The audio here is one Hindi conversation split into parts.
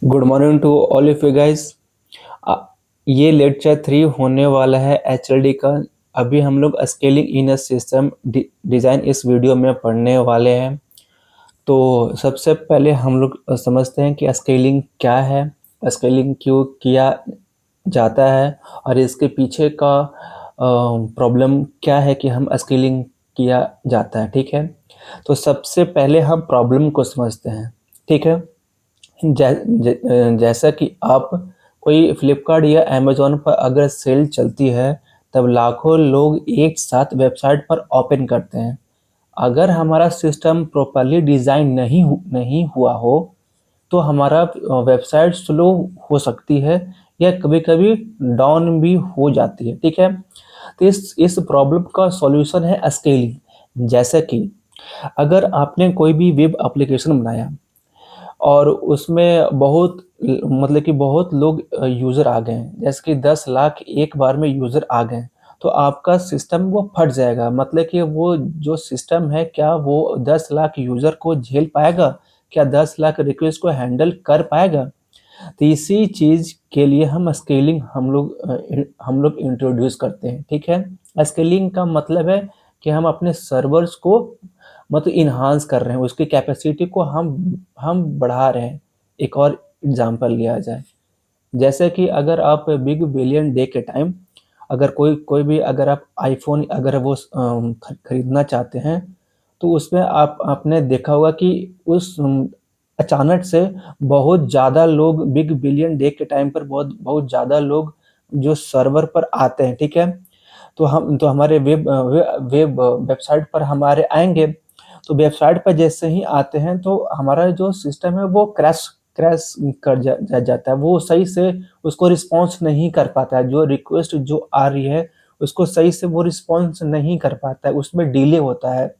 Good morning to all of you guys. ये लेक्चर 3 होने वाला है एचएलडी का। अभी हम लोग scaling in a system design इस वीडियो में पढ़ने वाले हैं। तो सबसे पहले हम लोग समझते हैं कि स्केलिंग क्या है, स्केलिंग क्यों किया जाता है और इसके पीछे का प्रॉब्लम क्या है कि हम स्केलिंग किया जाता है। ठीक है, तो सबसे पहले हम प्रॉब्लम को समझते हैं। ठीक है, जैसा कि आप कोई फ्लिपकार्ट या अमेज़न पर अगर सेल चलती है तब लाखों लोग एक साथ वेबसाइट पर ओपन करते हैं। अगर हमारा सिस्टम प्रॉपर्ली डिज़ाइन नहीं हुआ हो तो हमारा वेबसाइट स्लो हो सकती है या कभी-कभी डाउन भी हो जाती है। ठीक है, तो इस प्रॉब्लम का सॉल्यूशन है स्केलिंग। जैसे कि अगर आपने कोई भी वेब एप्लीकेशन बनाया और उसमें बहुत मतलब कि बहुत लोग यूज़र आ गए हैं, जैसे कि 10 लाख एक बार में यूज़र आ गए, तो आपका सिस्टम वो फट जाएगा। मतलब कि वो जो सिस्टम है, क्या वो 10 लाख यूज़र को झेल पाएगा? क्या 10 लाख रिक्वेस्ट को हैंडल कर पाएगा? तो इसी चीज़ के लिए हम स्केलिंग हम लोग इंट्रोड्यूस करते हैं। ठीक है, स्केलिंग का मतलब है कि हम अपने सर्वर्स को मतलब इन्हांस कर रहे हैं, उसकी कैपेसिटी को हम बढ़ा रहे हैं। एक और एग्जांपल लिया जाए, जैसे कि अगर आप बिग बिलियन डे के टाइम अगर कोई भी अगर आप आईफोन अगर वो खरीदना चाहते हैं, तो उसमें आपने देखा होगा कि उस अचानक से बहुत ज़्यादा लोग बिग बिलियन डे के टाइम पर बहुत बहुत ज़्यादा लोग जो सर्वर पर आते हैं। ठीक है, तो हमारे वेब वेबसाइट पर हमारे आएंगे। तो वेबसाइट पर जैसे ही आते हैं तो हमारा जो सिस्टम है वो क्रैश क्रैश कर जाता है। वो सही से उसको रिस्पॉन्स नहीं कर पाता है। जो रिक्वेस्ट जो आ रही है उसको सही से वो रिस्पॉन्स नहीं कर पाता है, उसमें डिले होता है।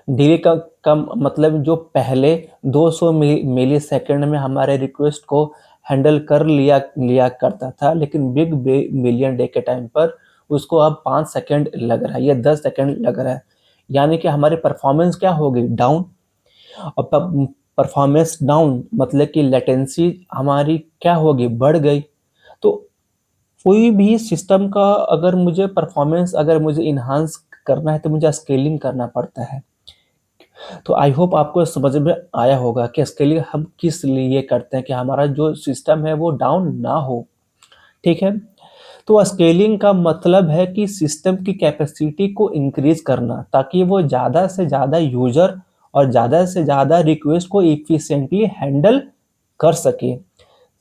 डिले का मतलब जो पहले 200 मिली सेकेंड में हमारे रिक्वेस्ट को हैंडल कर लिया लिया करता था, लेकिन बिग बिलियन डे के टाइम पर उसको अब 5 सेकेंड लग रहा है या 10 सेकेंड लग रहा है। यानी कि हमारी परफॉर्मेंस क्या हो गई? डाउन। और परफॉर्मेंस डाउन मतलब कि लेटेंसी हमारी क्या होगी? बढ़ गई। तो कोई भी सिस्टम का अगर मुझे परफॉर्मेंस अगर मुझे इन्हांस करना है तो मुझे स्केलिंग करना पड़ता है। तो आई होप आपको समझ में आया होगा कि स्केलिंग हम किस लिए करते हैं, कि हमारा जो सिस्टम है वो डाउन ना हो। ठीक है, तो स्केलिंग का मतलब है कि सिस्टम की कैपेसिटी को इंक्रीज करना ताकि वो ज़्यादा से ज़्यादा यूजर और ज़्यादा से ज़्यादा रिक्वेस्ट को इफिशिएंटली हैंडल कर सके।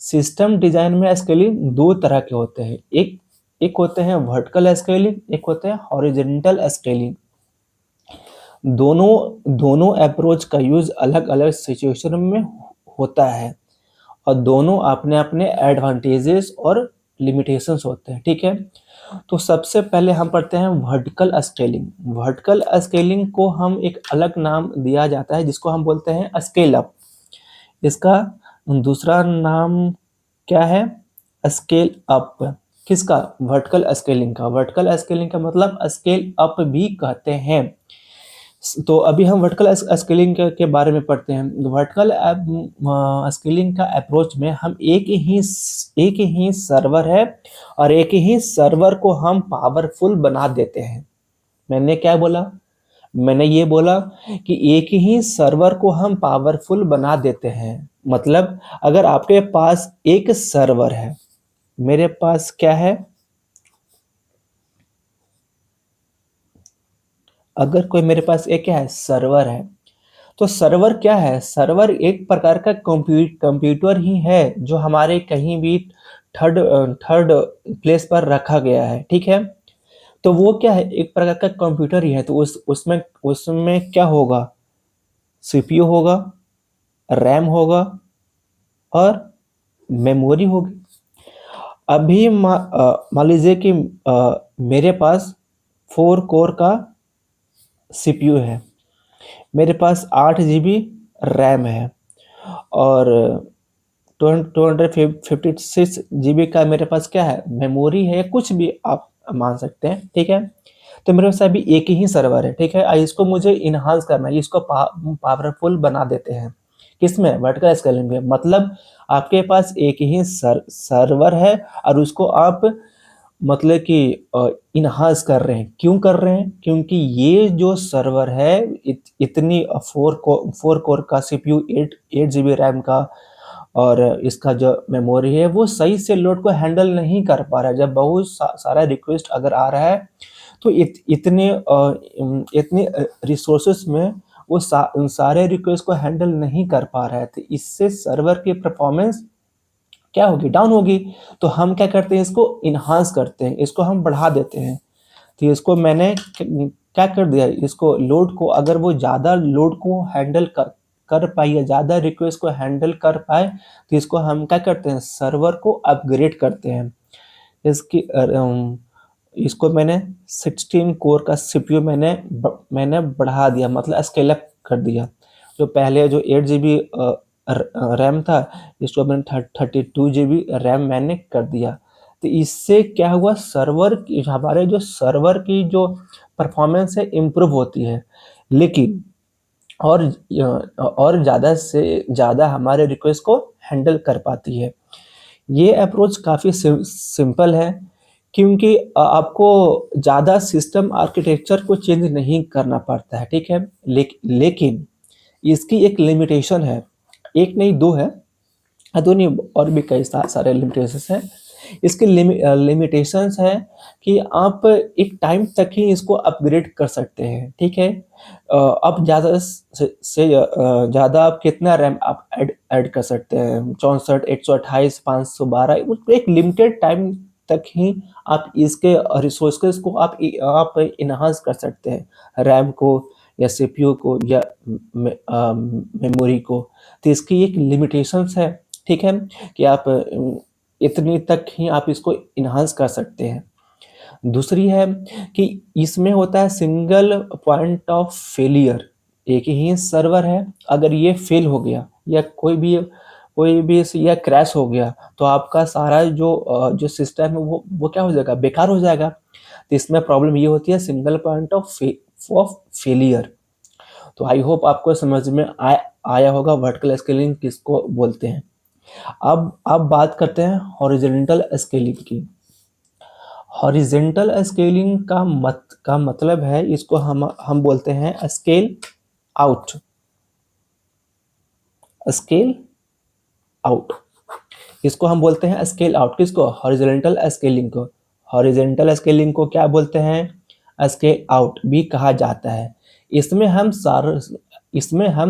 सिस्टम डिजाइन में स्केलिंग दो तरह के होते हैं, एक एक होते हैं वर्टिकल स्केलिंग, एक होते हैं हॉरिजॉन्टल स्केलिंग। दोनों दोनों अप्रोच का यूज अलग अलग सिचुएशन में होता है और दोनों अपने अपने एडवांटेजेस और लिमिटेशंस होते हैं। ठीक है, तो सबसे पहले हम पढ़ते हैं वर्टिकल स्केलिंग। वर्टिकल स्केलिंग को हम एक अलग नाम दिया जाता है जिसको हम बोलते हैं स्केल अप। इसका दूसरा नाम क्या है? Scale up. किसका? वर्टिकल स्केलिंग का। वर्टिकल स्केलिंग का मतलब स्केल अप भी कहते हैं। तो अभी हम वर्टिकल स्केलिंग के बारे में पढ़ते हैं। वर्टिकल स्केलिंग का अप्रोच में हम एक ही सर्वर है और एक ही सर्वर को हम पावरफुल बना देते हैं। मैंने क्या बोला? मैंने ये बोला कि एक ही सर्वर को हम पावरफुल बना देते हैं। मतलब अगर आपके पास एक सर्वर है, मेरे पास क्या है? अगर कोई मेरे पास एक क्या है? सर्वर है। तो सर्वर क्या है? सर्वर एक प्रकार का कंप्यूटर ही है जो हमारे कहीं भी थर्ड थर्ड प्लेस पर रखा गया है। ठीक है, तो वो क्या है? एक प्रकार का कंप्यूटर ही है। तो उसमें उसमें क्या होगा? सीपीयू होगा, रैम होगा और मेमोरी होगी। अभी मान लीजिए कि मेरे पास 4 कोर का सीपीयू है, मेरे पास 8 GB रैम है और 256 GB का मेरे पास क्या है? मेमोरी है, कुछ भी आप मान सकते हैं। ठीक है, तो मेरे पास अभी एक ही सर्वर है। ठीक है, इसको मुझे इन्हांस करना है, इसको पावरफुल बना देते हैं। किसमें? वर्टिकल स्केलिंग में। मतलब आपके पास एक ही सर्वर है और उसको आप मतलब कि इनहांस कर रहे हैं। क्यों कर रहे हैं? क्योंकि ये जो सर्वर है इतनी 4 कोर का CPU, 8 GB रैम का, और इसका जो मेमोरी है वो सही से लोड को हैंडल नहीं कर पा रहा है। जब बहुत सारा रिक्वेस्ट अगर आ रहा है तो इतने रिसोर्सेस में वो सारे रिक्वेस्ट को हैंडल नहीं कर पा रहा है, तो इससे सर्वर की परफॉर्मेंस क्या होगी? डाउन होगी। तो हम क्या करते हैं? इसको इन्हांस करते हैं, इसको हम बढ़ा देते हैं। तो इसको मैंने क्या कर दिया, इसको लोड को, अगर वो ज़्यादा लोड को हैंडल कर पाए या ज़्यादा रिक्वेस्ट को हैंडल कर पाए, तो इसको हम क्या करते हैं? सर्वर को अपग्रेड करते हैं। इसको मैंने 16 कोर का CPU मैंने बढ़ा दिया, मतलब स्केल अप कर दिया। जो पहले जो 8 GB रैम था, इसको मैंने 32 GB रैम मैंने कर दिया। तो इससे क्या हुआ? हमारे जो सर्वर की जो परफॉर्मेंस है इम्प्रूव होती है, लेकिन और ज़्यादा से ज़्यादा हमारे रिक्वेस्ट को हैंडल कर पाती है। ये अप्रोच काफ़ी सिंपल है, क्योंकि आपको ज़्यादा सिस्टम आर्किटेक्चर को चेंज नहीं करना पड़ता है, ठीक है। लेकिन इसकी एक लिमिटेशन है, एक नहीं दो है, दो नहीं और भी कई सारे लिमिटेशंस हैं। इसकी लिमिटेशंस है कि आप एक टाइम तक ही इसको अपग्रेड कर सकते हैं, ठीक है। अब ज़्यादा से ज़्यादा आप कितना रैम आप ऐड कर सकते हैं? 64, 128, 512, एक लिमिटेड टाइम तक ही आप इसके रिसोर्सेज को आप इन्हांस कर सकते हैं, रैम को या CPU को या मेमोरी को। तो इसकी एक लिमिटेशंस है, ठीक है, कि आप इतनी तक ही आप इसको इन्हांस कर सकते हैं। दूसरी है कि इसमें होता है सिंगल पॉइंट ऑफ फेलियर। एक ही सर्वर है, अगर ये फेल हो गया या कोई भी या क्रैश हो गया, तो आपका सारा जो सिस्टम है वो क्या हो जाएगा? बेकार हो जाएगा। तो इसमें प्रॉब्लम ये होती है सिंगल पॉइंट ऑफ फेलियर। तो आई होप आपको समझ में आया होगा वर्टिकल स्केलिंग किसको बोलते हैं। अब बात करते हैं हॉरिजॉन्टल स्केलिंग की। हॉरिजॉन्टल स्केलिंग का मतलब है, इसको हम बोलते हैं स्केल आउट। स्केल आउट, इसको हम बोलते हैं स्केल आउट। किसको? हॉरिजॉन्टल स्केलिंग को। हॉरिजॉन्टल स्केलिंग को क्या बोलते हैं? स्केल आउट भी कहा जाता है। इसमें हम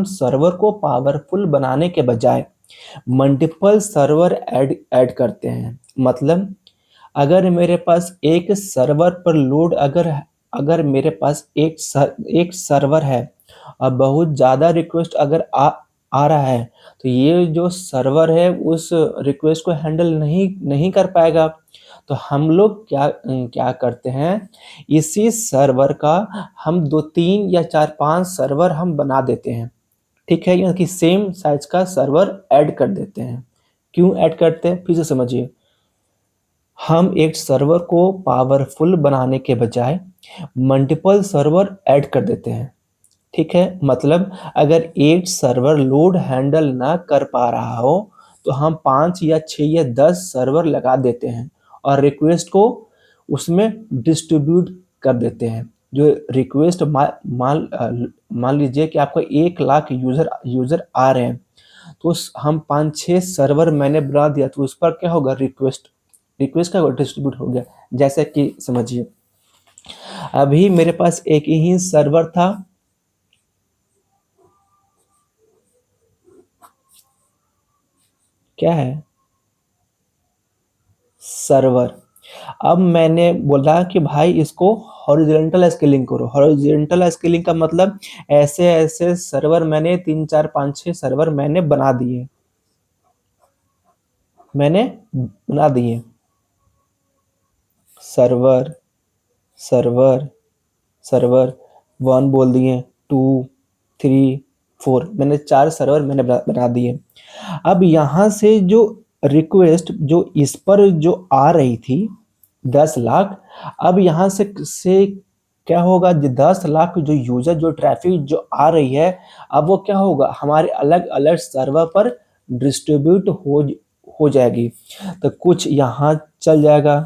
सर्वर को पावरफुल बनाने के बजाय मल्टीपल सर्वर ऐड करते हैं। मतलब अगर मेरे पास एक सर्वर पर लोड अगर मेरे पास एक सर्वर है और बहुत ज़्यादा रिक्वेस्ट अगर आ रहा है, तो ये जो सर्वर है उस रिक्वेस्ट को हैंडल नहीं कर पाएगा। तो हम लोग क्या करते हैं, इसी सर्वर का हम 2-3 या 4-5 सर्वर हम बना देते हैं, ठीक है, यानी कि सेम साइज का सर्वर ऐड कर देते हैं। क्यों ऐड करते हैं? फिर से समझिए। हम एक सर्वर को पावरफुल बनाने के बजाय मल्टीपल सर्वर ऐड कर देते हैं, ठीक है। मतलब अगर एक सर्वर लोड हैंडल ना कर पा रहा हो, तो हम 5 या 6 या 10 सर्वर लगा देते हैं और रिक्वेस्ट को उसमें डिस्ट्रीब्यूट कर देते हैं। जो रिक्वेस्ट मान लीजिए कि आपको 1 लाख यूज़र आ रहे हैं, तो हम 5-6 सर्वर मैंने बना दिया, तो उस पर क्या होगा? रिक्वेस्ट का डिस्ट्रीब्यूट हो गया। जैसे कि समझिए, अभी मेरे पास एक ही सर्वर था, क्या है? सर्वर। अब मैंने बोला कि भाई इसको हॉरिजॉन्टल स्केलिंग करो। हॉरिजॉन्टल स्केलिंग का मतलब ऐसे सर्वर मैंने 3-4-5-6 सर्वर मैंने बना दिए। सर्वर सर्वर सर्वर 1 बोल दिए, 2, 3, 4, मैंने 4 सर्वर मैंने बना दिए। अब यहाँ से जो रिक्वेस्ट जो इस पर जो आ रही थी 10 लाख, अब यहाँ से क्या होगा, 10 लाख जो यूजर जो ट्रैफिक जो आ रही है, अब वो क्या होगा, हमारे अलग अलग सर्वर पर डिस्ट्रीब्यूट हो जाएगी। तो कुछ यहाँ चल जाएगा,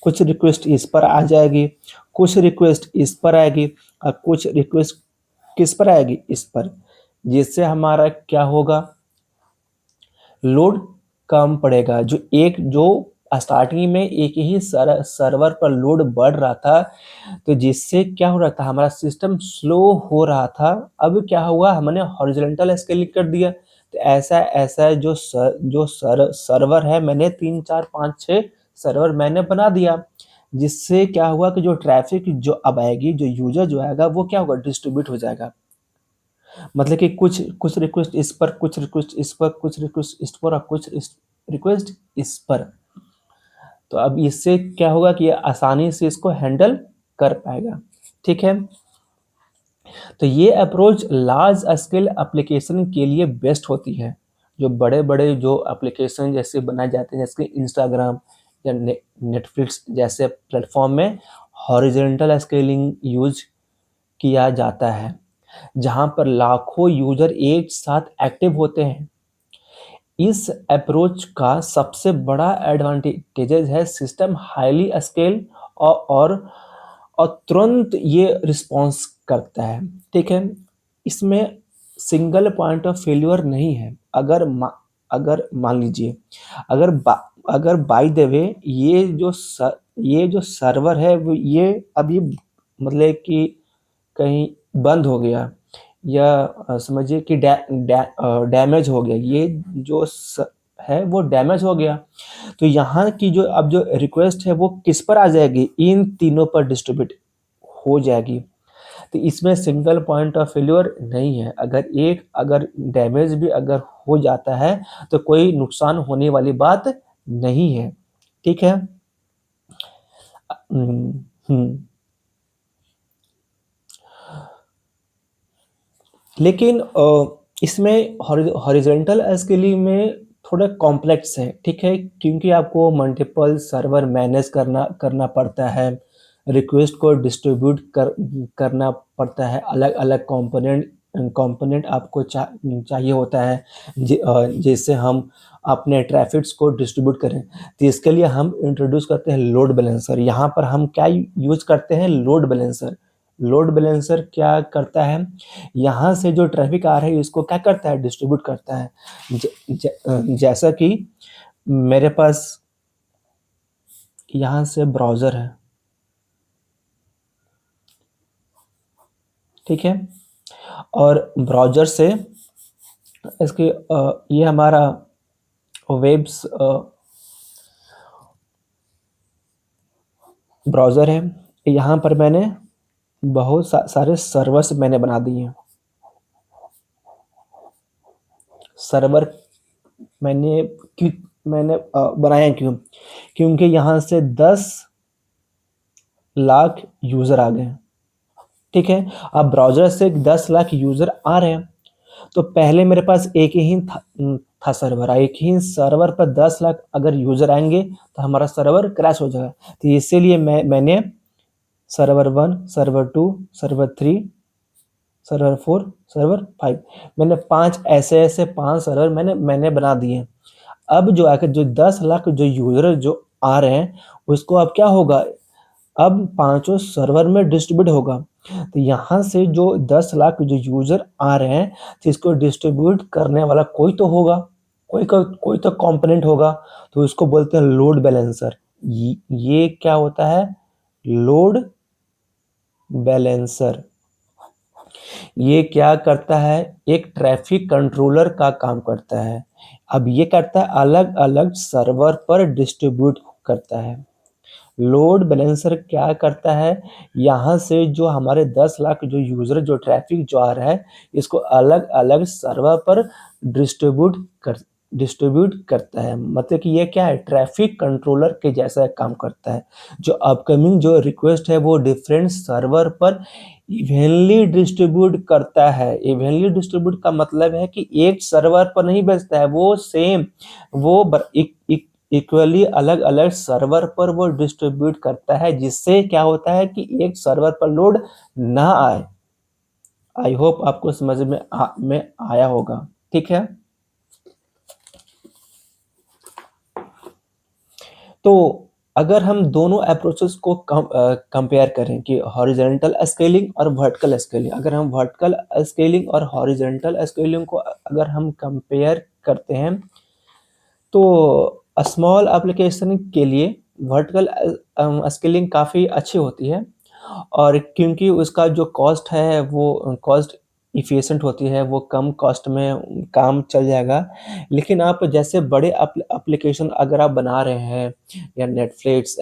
कुछ रिक्वेस्ट इस पर आ जाएगी, कुछ रिक्वेस्ट इस पर आएगी, और कुछ रिक्वेस्ट किस पर आएगी, इस पर। जिससे हमारा क्या होगा, लोड कम पड़ेगा। जो स्टार्टिंग में एक ही सर्वर पर लोड बढ़ रहा था, तो जिससे क्या हो रहा था, हमारा सिस्टम स्लो हो रहा था। अब क्या हुआ, हमने हॉरिजॉन्टल स्केलिंग कर दिया। तो ऐसा ऐसा सर्वर है, मैंने 3 4 5 6 सर्वर मैंने बना दिया। जिससे क्या हुआ कि जो ट्रैफिक जो अब आएगी, जो यूजर जो आएगा, वो क्या होगा, डिस्ट्रीब्यूट हो जाएगा। मतलब कि कुछ कुछ रिक्वेस्ट इस पर, कुछ रिक्वेस्ट इस पर, कुछ रिक्वेस्ट इस पर, और कुछ रिक्वेस्ट इस पर। तो अब इससे क्या होगा कि ये आसानी से इसको हैंडल कर पाएगा। ठीक है, तो ये अप्रोच लार्ज स्केल एप्लीकेशन के लिए बेस्ट होती है। जो बड़े बड़े जो एप्लीकेशन जैसे बनाए जाते हैं, जैसे इंस्टाग्राम या नेटफ्लिक्स जैसे प्लेटफॉर्म में हॉरिजॉन्टल स्केलिंग यूज किया जाता है, जहां पर लाखों यूजर एक साथ एक्टिव होते हैं। इस अप्रोच का सबसे बड़ा एडवांटेजेस है, सिस्टम हाईली स्केल और और तुरंत ये रिस्पॉन्स करता है। ठीक है, इसमें सिंगल पॉइंट ऑफ फेल्यूर नहीं है। अगर मान लीजिए, अगर बाय द वे ये जो सर्वर है, वो ये अभी मतलब कि कहीं बंद हो गया, या समझिए कि डैमेज हो गया, ये जो है वो डैमेज हो गया, तो यहाँ की जो अब जो रिक्वेस्ट है वो किस पर आ जाएगी, इन तीनों पर डिस्ट्रीब्यूट हो जाएगी। तो इसमें सिंगल पॉइंट ऑफ फेल्योर नहीं है। अगर डैमेज भी अगर हो जाता है, तो कोई नुकसान होने वाली बात नहीं है। ठीक है। हम्म हम्म। लेकिन इसमें हॉरिजॉन्टल स्केलिंग में थोड़ा कॉम्प्लेक्स है। ठीक है, क्योंकि आपको मल्टीपल सर्वर मैनेज करना पड़ता है, रिक्वेस्ट को डिस्ट्रीब्यूट करना पड़ता है, अलग अलग कंपोनेंट आपको चाहिए होता है, जैसे हम अपने ट्रैफिक्स को डिस्ट्रीब्यूट करें। तो इसके लिए हम इंट्रोड्यूस करते हैं लोड बैलेंसर। यहाँ पर हम क्या यूज करते हैं, लोड बैलेंसर। लोड बैलेंसर क्या करता है, यहाँ से जो ट्रैफिक आ रहा है इसको क्या करता है, डिस्ट्रीब्यूट करता है। जैसा कि मेरे पास यहाँ से ब्राउज़र है, ठीक है, और ब्राउज़र से इसके ये हमारा वेब्स ब्राउज़र है। यहाँ पर मैंने बहुत सारे सर्वर्स मैंने बना दिए हैं। सर्वर मैंने बनाया क्यों, क्योंकि यहाँ से 10 लाख यूज़र आ गए हैं। ठीक है, अब ब्राउज़र से 10 लाख यूज़र आ रहे हैं, तो पहले मेरे पास एक ही था सर्वर। एक ही सर्वर पर 10 लाख अगर यूज़र आएंगे तो हमारा सर्वर क्रैश हो जाएगा। तो इसीलिए मैंने server 1, server 2, server 3, server 4, server 5, मैंने 5 ऐसे 5 सर्वर मैंने बना दिए। अब जो आकर जो 10 लाख जो यूज़र जो आ रहे हैं, उसको अब क्या होगा, अब पांचों सर्वर में डिस्ट्रीब्यूट होगा। तो यहाँ से जो 10 लाख जो यूजर आ रहे हैं, तो इसको डिस्ट्रीब्यूट करने वाला कोई तो होगा, कोई तो कंपोनेंट होगा। तो इसको बोलते हैं लोड बैलेंसर। ये क्या होता है, लोड बैलेंसर। ये क्या करता है, एक ट्रैफिक कंट्रोलर का काम करता है। अब ये करता है अलग अलग सर्वर पर डिस्ट्रीब्यूट करता है। लोड बैलेंसर क्या करता है, यहाँ से जो हमारे 10 लाख जो यूजर जो ट्रैफिक जो आ रहा है, इसको अलग अलग सर्वर पर डिस्ट्रीब्यूट करता है। मतलब कि ये क्या है, ट्रैफिक कंट्रोलर के जैसा काम करता है। जो अपकमिंग जो रिक्वेस्ट है वो डिफरेंट सर्वर पर इवनली डिस्ट्रीब्यूट करता है। इवनली डिस्ट्रीब्यूट का मतलब है कि एक सर्वर पर नहीं भेजता है, वो सेम वो इक्वली अलग अलग सर्वर पर वो डिस्ट्रीब्यूट करता है, जिससे क्या होता है कि एक सर्वर पर लोड ना आए। आई होप आपको समझ में आया होगा। ठीक है, तो अगर हम दोनों अप्रोचेस को कंपेयर करें कि हॉरिजॉन्टल स्केलिंग और वर्टिकल स्केलिंग, अगर हम वर्टिकल स्केलिंग और हॉरिजॉन्टल स्केलिंग को अगर हम कंपेयर करते हैं, तो स्मॉल एप्लीकेशन के लिए वर्टिकल स्केलिंग काफ़ी अच्छी होती है, और क्योंकि उसका जो कॉस्ट है वो कॉस्ट इफ़िशिएंट होती है, वो कम कॉस्ट में काम चल जाएगा। लेकिन आप जैसे बड़े एप्लीकेशन अगर आप बना रहे हैं, या नेटफ्लिक्स,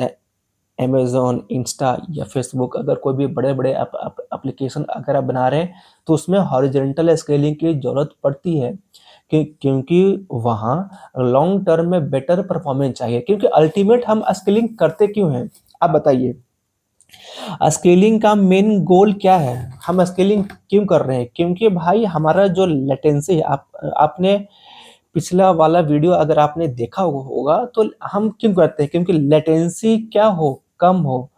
अमेज़न, इंस्टा या फ़ेसबुक, अगर कोई भी बड़े-बड़े एप्लीकेशन अगर आप बना रहे हैं, तो उसमें हॉरिज़ॉन्टल स्केलिंग की ज़रूरत पड़ती है, क्योंकि वहाँ लॉन्ग टर्म में बेटर परफ़ॉर्मेंस चाहिए। क्योंकि अल्टीमेट हम स्केलिंग करते क्यों हैं? आप बताइए। स्केलिंग का मेन गोल क्या है? हम स्केलिंग क्यों कर रहे हैं? क्योंकि भाई हमारा जो लेटेंसी है, आपने पिछला वाला वीडियो अगर आपने देखा होगा, तो हम क्यों करते हैं? क्योंकि लेटेंसी क्या हो? कम हो,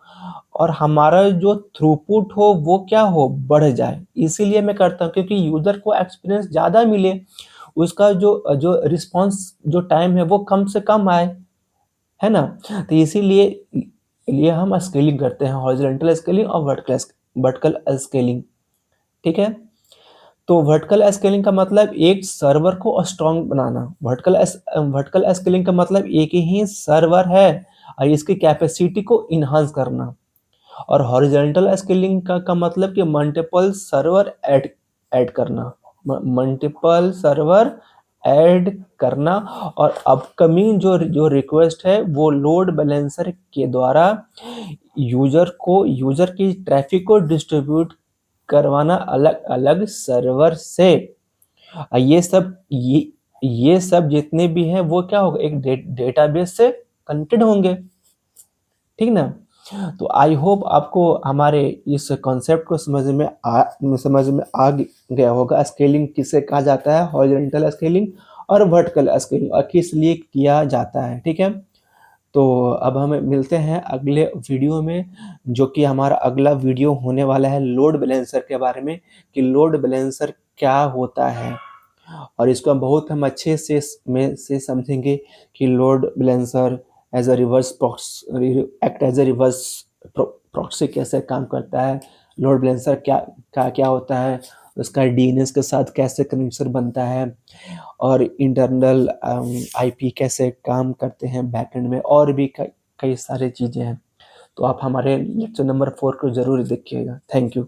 और हमारा जो थ्रूपुट हो वो क्या हो? बढ़ जाए। इसीलिए मैं करता हूँ, क्योंकि यूज़र को एक्सपीरियंस ज़्यादा मिले, उसका जो जो रिस्पॉन्स जो टाइम है वो कम से कम आए, है ना? तो इसीलिए लिए हम स्केलिंग करते हैं, हॉरिजॉन्टल स्केलिंग और वर्टिकल स्केलिंग। ठीक है? तो वर्टिकल स्केलिंग का मतलब एक सर्वर को स्ट्रॉन्ग बनाना। वर्टिकल स्केलिंग का मतलब एक ही सर्वर है और इसकी कैपेसिटी को एनहांस करना। और हॉरिजॉन्टल स्केलिंग का मतलब कि मल्टीपल सर्वर ऐड करना, मल्टीपल सर्वर ऐड करना, और अपकमिंग जो जो रिक्वेस्ट है वो लोड बैलेंसर के द्वारा यूजर की ट्रैफिक को डिस्ट्रीब्यूट करवाना अलग अलग सर्वर से। ये सब जितने भी हैं वो क्या होगा, एक डेटाबेस से कनेक्टेड होंगे। ठीक ना? तो आई होप आपको हमारे इस कॉन्सेप्ट को समझ में आ गया होगा। स्केलिंग किसे कहा जाता है, हॉरिजॉन्टल स्केलिंग और वर्टिकल स्केलिंग, और किस लिए किया जाता है। ठीक है, तो अब हम मिलते हैं अगले वीडियो में, जो कि हमारा अगला वीडियो होने वाला है लोड बैलेंसर के बारे में, कि लोड बैलेंसर क्या होता है, और इसको बहुत हम अच्छे से समझेंगे कि load balancer as a reverse act as a reverse proxy कैसे काम करता है, लोड बैलेंसर क्या होता है, उसका डीएनएस के साथ कैसे कनेक्शन बनता है, और इंटरनल आईपी कैसे काम करते हैं बैकएंड में, और भी कई सारी चीज़ें हैं। तो आप हमारे लेक्चर नंबर 4 को ज़रूर देखिएगा। Thank you.